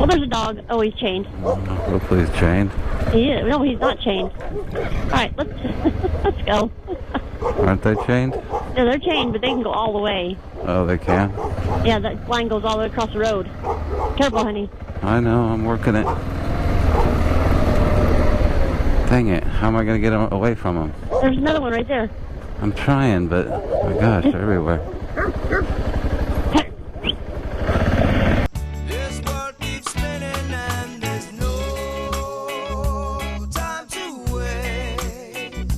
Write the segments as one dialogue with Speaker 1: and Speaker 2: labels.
Speaker 1: there's a dog. Oh, he's chained.
Speaker 2: Hopefully he's chained.
Speaker 1: He is. No, he's not chained. All right, let's let's go.
Speaker 2: Aren't they chained?
Speaker 1: Yeah, they're chained, but they can go all the way.
Speaker 2: Oh, they can?
Speaker 1: Yeah, that line goes all the way across the road. Careful, honey.
Speaker 2: I know, I'm working it. Dang it, how am I going to get away from them?
Speaker 1: There's another one right there.
Speaker 2: I'm trying, but oh my gosh, they're everywhere.
Speaker 3: This world keeps spinning and there's no time to waste.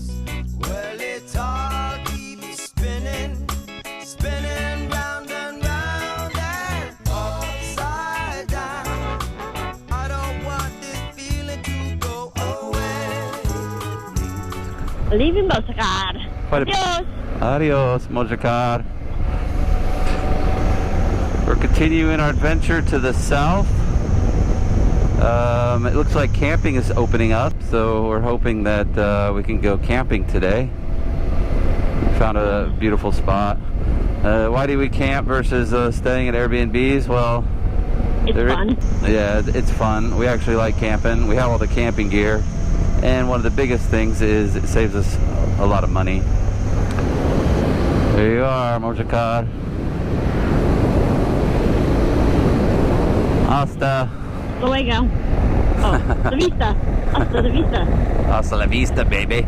Speaker 3: Well, it all keeps spinning, spinning round and round and upside down. I don't want this feeling to go away.
Speaker 1: Leaving Mojácar. Adios.
Speaker 2: Adios, Mojácar. We're continuing our adventure to the south. It looks like camping is opening up, so we're hoping that we can go camping today. We found a beautiful spot. Why do we camp versus staying at Airbnbs? Well,
Speaker 1: It's fun.
Speaker 2: Yeah, it's fun. We actually like camping. We have all the camping gear, and one of the biggest things is it saves us a lot of money. There you are, Mojácar. Hasta.
Speaker 1: Luego. Oh, la vista. Hasta la vista.
Speaker 2: Hasta la vista, baby.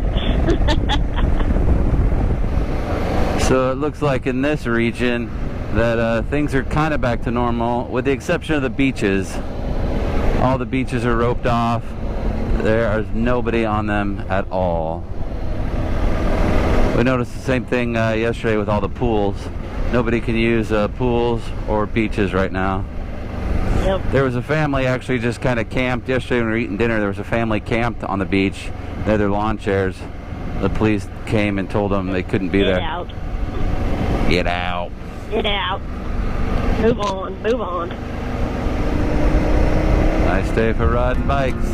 Speaker 2: So it looks like in this region that things are kind of back to normal, with the exception of the beaches. All the beaches are roped off. There is nobody on them at all. We noticed the same thing yesterday with all the pools. Nobody can use pools or beaches right now.
Speaker 1: Yep.
Speaker 2: There was a family actually just kind of camped yesterday when we were eating dinner. There was a family camped on the beach. They had their lawn chairs. The police came and told them they couldn't be
Speaker 1: Get
Speaker 2: there.
Speaker 1: out.
Speaker 2: Get out.
Speaker 1: Get out. Move on. Move on.
Speaker 2: Nice day for riding bikes.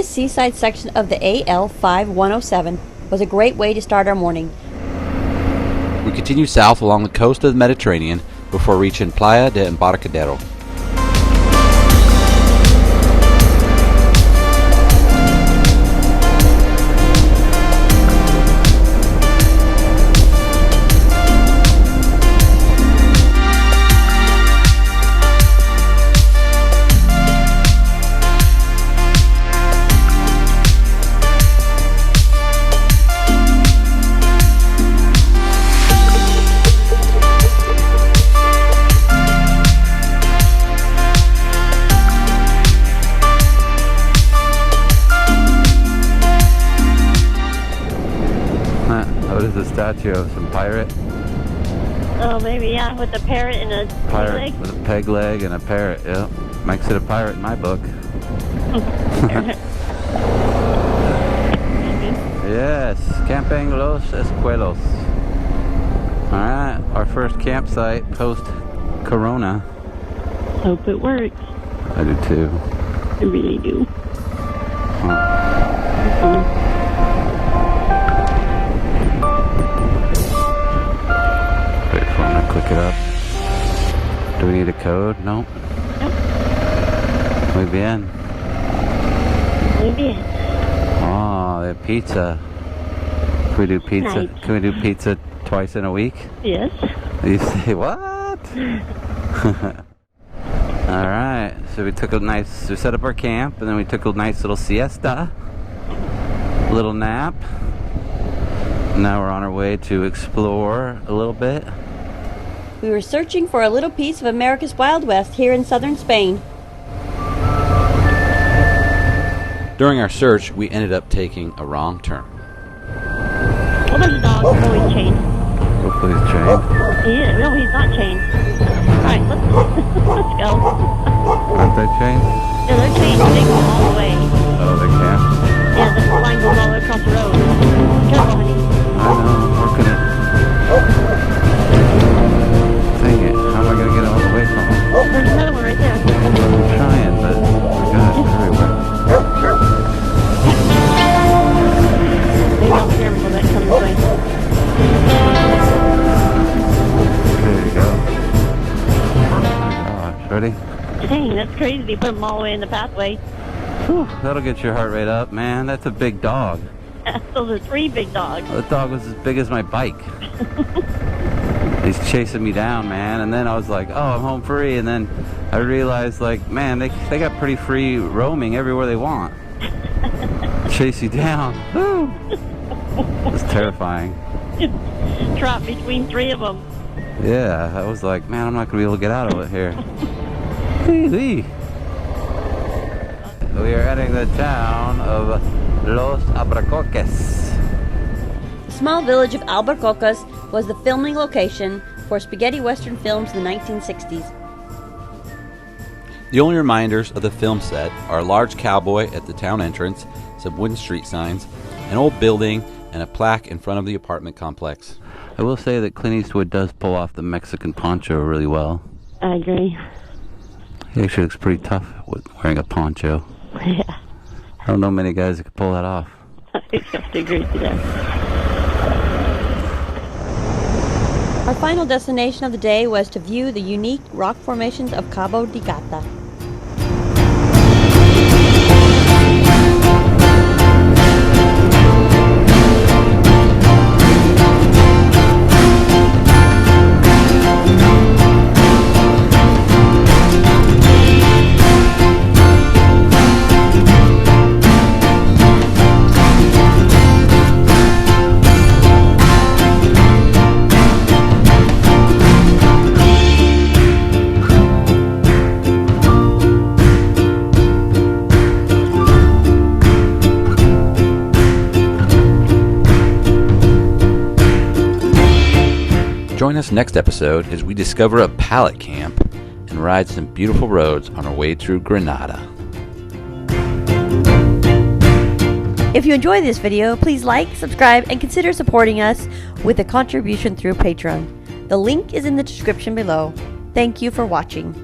Speaker 4: Seaside section of the AL5107 was a great way to start our morning.
Speaker 5: We continue south along the coast of the Mediterranean before reaching Playa del Embarcadero.
Speaker 2: What is the statue of? Some pirate?
Speaker 1: Oh, maybe, yeah, with a parrot and a
Speaker 2: Pirate
Speaker 1: leg.
Speaker 2: with a peg leg and a parrot, yeah. Makes it a pirate in my book. Yes, camping Los Escullos. Alright, our first campsite post Corona.
Speaker 1: Hope it works.
Speaker 2: I do too.
Speaker 1: I really do.
Speaker 2: Wait for him to click it up. Do we need a code? No.
Speaker 1: Nope.
Speaker 2: Muy bien.
Speaker 1: Muy bien.
Speaker 2: Oh, they have pizza. Can we do pizza?
Speaker 1: Nice.
Speaker 2: Can we do pizza twice in a week?
Speaker 1: Yes.
Speaker 2: You say what? All right. So we set up our camp, and then we took a nice little siesta, little nap. Now we're on our way to explore a little bit.
Speaker 4: We were searching for a little piece of America's Wild West here in southern Spain.
Speaker 5: During our search, we ended up taking a wrong turn.
Speaker 1: Oh, there's a dog. Oh, he's chained.
Speaker 2: Hopefully he's trained.
Speaker 1: No, he's not chained. Alright, let's go.
Speaker 2: Aren't they trained?
Speaker 1: Yeah, they're chained. They go all the way.
Speaker 2: Oh, they can't.
Speaker 1: Yeah, the line goes all the way across the road. Careful, honey.
Speaker 2: I know. I'm working it. Dang it. How am I going to get all the way from him?
Speaker 1: There's another one right there.
Speaker 2: I'm trying, but oh my God, they're everywhere.
Speaker 1: Maybe I'll scare him when that comes this way.
Speaker 2: There you go. Oh my gosh. Ready?
Speaker 1: Dang, that's crazy. They put them all the way in the pathway.
Speaker 2: Whew, that'll get your heart rate up, man. That's a big dog.
Speaker 1: Those are 3 big dogs.
Speaker 2: The dog was as big as my bike. He's chasing me down, man. And then I was like, oh, I'm home free. And then I realized, like, man, they got pretty free roaming everywhere they want. Chase you down. Woo! It's terrifying.
Speaker 1: Trapped between 3 of them.
Speaker 2: Yeah, I was like, man, I'm not going to be able to get out of it here. Wee-wee. We are entering the town of Los Albaricoques.
Speaker 4: The small village of Albaricoques was the filming location for spaghetti western films in the 1960s.
Speaker 5: The only reminders of the film set are a large cowboy at the town entrance, some wooden street signs, an old building, and a plaque in front of the apartment complex.
Speaker 2: I will say that Clint Eastwood does pull off the Mexican poncho really well.
Speaker 1: I agree.
Speaker 2: He actually looks pretty tough with wearing a poncho.
Speaker 1: Yeah.
Speaker 2: I don't know many guys that could pull that off.
Speaker 1: I have to agree with that.
Speaker 4: Our final destination of the day was to view the unique rock formations of Cabo de Gata.
Speaker 5: Join us next episode as we discover a pallet camp and ride some beautiful roads on our way through Granada.
Speaker 4: If you enjoyed this video, please like, subscribe, and consider supporting us with a contribution through Patreon. The link is in the description below. Thank you for watching.